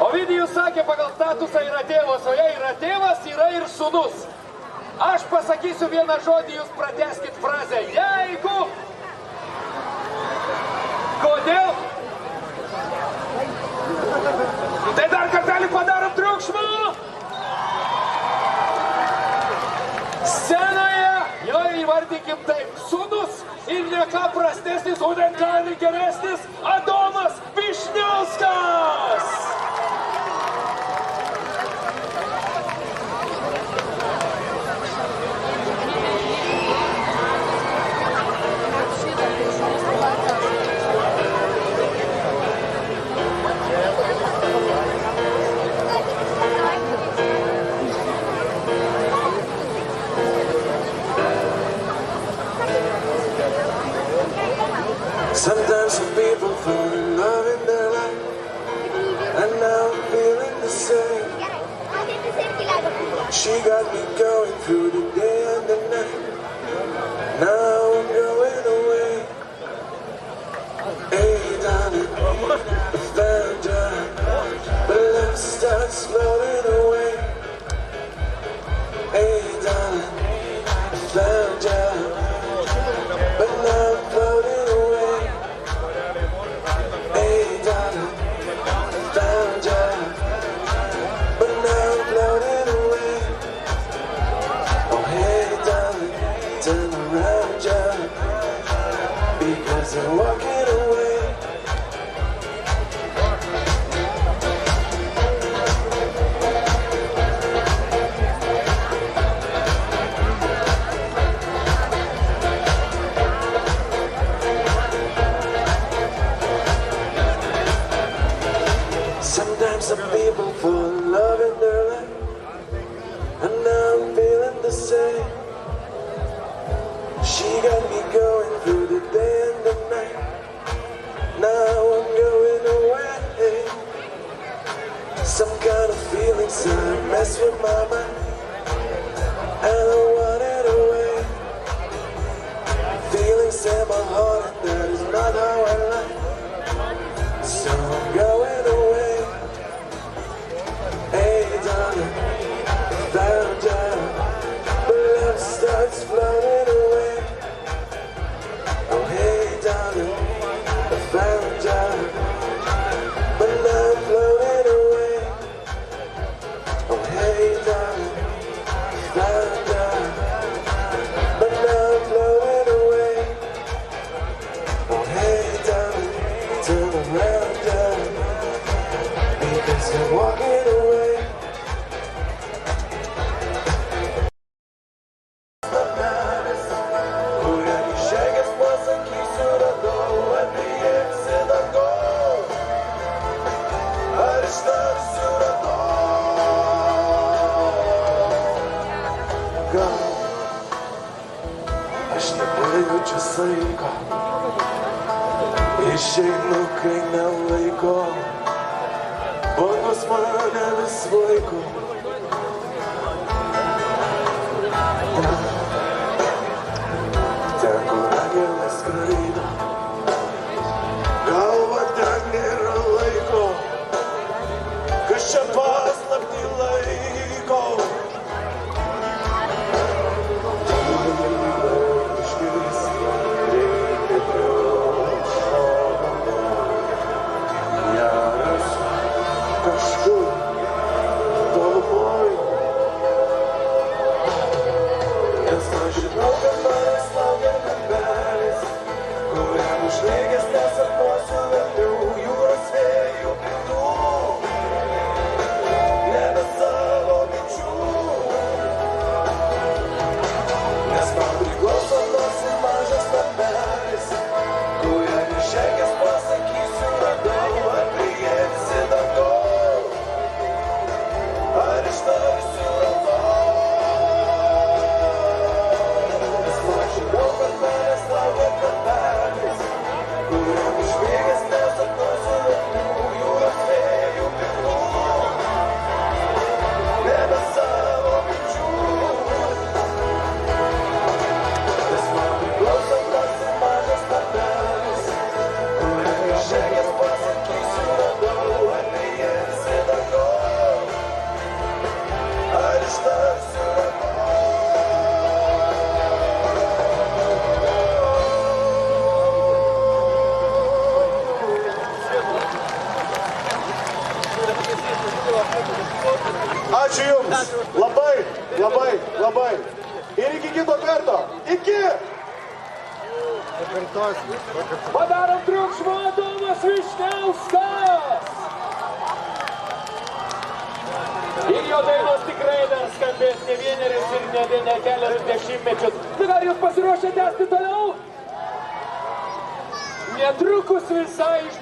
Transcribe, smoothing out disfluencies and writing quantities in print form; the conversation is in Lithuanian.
Ovidijus sakė, pagal statusą yra tėvas, o jei yra tėvas, yra ir sūnus. Aš pasakysiu vieną žodį, jūs pratęskit frazę. Jeigu... Kodėl? Tai dar kartelį padarom triukšmą. Scenoje jo įvardykim taip. Sūnus ir ne ką prastesnis, o net gali geresnis Adomas Vyšniauskas. Sometimes some people fall in love in their life, and now I'm feeling the same. She got me going through the day and the night. Now I'm going away. Hey darling, I found you, but love starts floating away. Hey darling, I found you, but now I'm floating. I'm walking away. Sometimes some people fall in love in their life, and now I'm feeling the same. She got me going through the day and the night. Now I'm going away. Some kind of feelings that mess with my mind, and I want it away. Feelings in my heart, and that is not how I like. So I'm going away. Hey darling, found you, but love starts floating away. Oh hey darling, I found you, but now I'm floating away. Oh hey darling, I found you, but now I'm floating away. Oh hey darling, turn around darling, because you're walking away. Aš nebejaučiu saiko, išeinu, kai nelaiko, bangos mane vis vaiko. Ten, kur angelas skraido, galva ten nėra laiko, kas čia paslaptį laiko. Ačiū Jums. Labai. Ir iki kito karto. Iki! Padarom triukšmą Adomas Vyšniauskas. Ir jo dainos tikrai dar skambės ne vienerius ir ne keliarius dešimtmečius. Tai ar jūs pasiruošę tęsti toliau? Netrukus visai iš